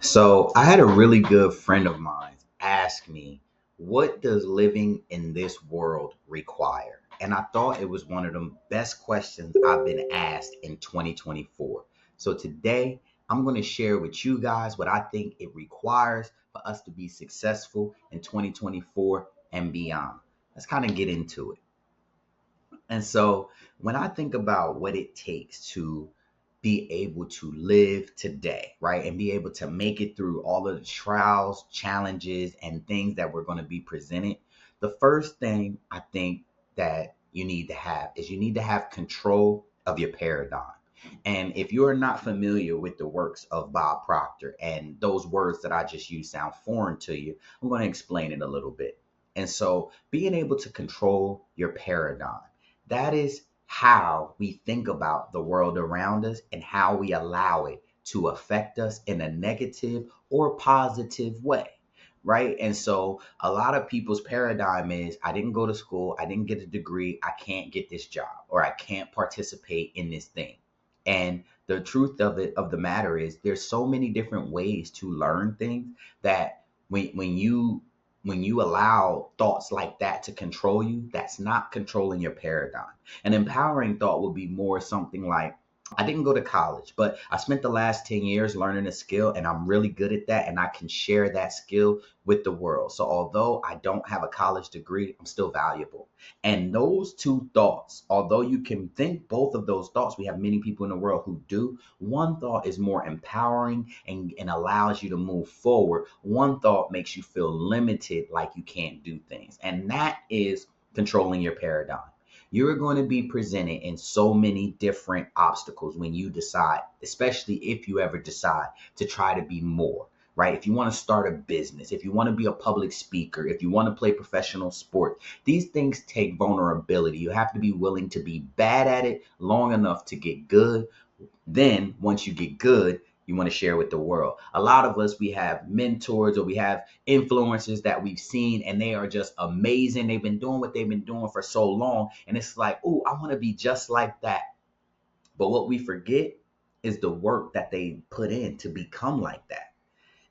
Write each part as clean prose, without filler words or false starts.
So I had a really good friend of mine ask me, what does living in this world require? And I thought it was one of the best questions I've been asked in 2024. So today I'm going to share with you guys what I think it requires for us to be successful in 2024 and beyond. Let's kind of get into it. And so when I think about what it takes to be able to live today, right, and be able to make it through all of the trials, challenges, and things that we're going to be presented, the first thing I think that you need to have is you need to have control of your paradigm. And if you are not familiar with the works of Bob Proctor and those words that I just used sound foreign to you, I'm going to explain it a little bit. And so being able to control your paradigm, that is how we think about the world around us and how we allow it to affect us in a negative or positive way. Right. And so a lot of people's paradigm is I didn't go to school, I didn't get a degree, I can't get this job, or I can't participate in this thing. And the truth of the matter is there's so many different ways to learn things that when you allow thoughts like that to control you, that's not controlling your paradigm. An empowering thought would be more something like, I didn't go to college, but I spent the last 10 years learning a skill and I'm really good at that. And I can share that skill with the world. So although I don't have a college degree, I'm still valuable. And those two thoughts, although you can think both of those thoughts, we have many people in the world who do. One thought is more empowering and allows you to move forward. One thought makes you feel limited, like you can't do things. And that is controlling your paradigm. You're going to be presented in so many different obstacles when you decide, especially if you ever decide to try to be more, right? If you want to start a business, if you want to be a public speaker, if you want to play professional sport, these things take vulnerability. You have to be willing to be bad at it long enough to get good. Then once you get good, you want to share with the world. A lot of us, we have mentors or we have influencers that we've seen and they are just amazing. They've been doing what they've been doing for so long. And it's like, oh, I want to be just like that. But what we forget is the work that they put in to become like that.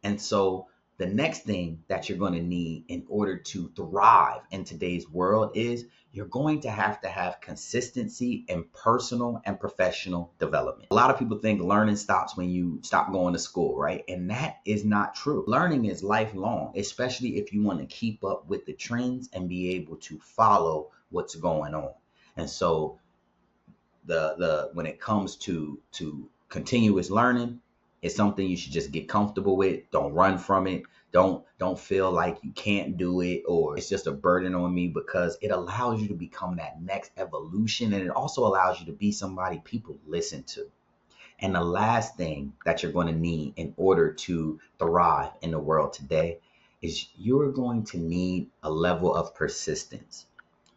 And so the next thing that you're going to need in order to thrive in today's world is you're going to have consistency in personal and professional development. A lot of people think learning stops when you stop going to school, right? And that is not true. Learning is lifelong, especially if you want to keep up with the trends and be able to follow what's going on. And so the when it comes to continuous learning, it's something you should just get comfortable with. Don't run from it. Don't feel like you can't do it or it's just a burden on me, because it allows you to become that next evolution, and it also allows you to be somebody people listen to. And the last thing that you're going to need in order to thrive in the world today is you're going to need a level of persistence,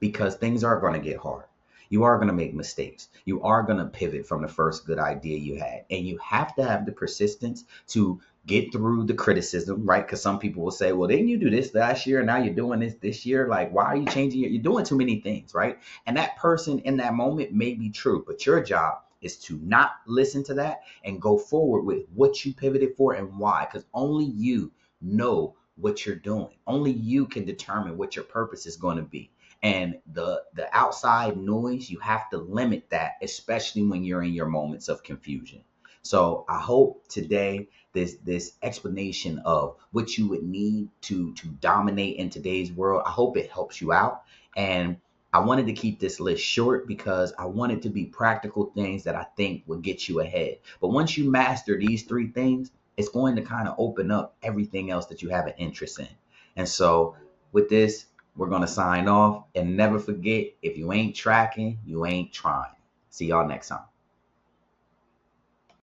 because things are going to get hard. You are going to make mistakes. You are going to pivot from the first good idea you had. And you have to have the persistence to get through the criticism, right? Because some people will say, well, didn't you do this last year? And now you're doing this year. Like, why are you changing it? You're doing too many things, right? And that person in that moment may be true, but your job is to not listen to that and go forward with what you pivoted for and why. Because only you know what you're doing. Only you can determine what your purpose is going to be. And the outside noise, you have to limit that, especially when you're in your moments of confusion. So I hope today this explanation of what you would need to dominate in today's world, I hope it helps you out. And I wanted to keep this list short because I wanted to be practical things that I think would get you ahead. But once you master these three things, it's going to kind of open up everything else that you have an interest in. And so with this, we're going to sign off, and never forget, if you ain't tracking, you ain't trying. See y'all next time.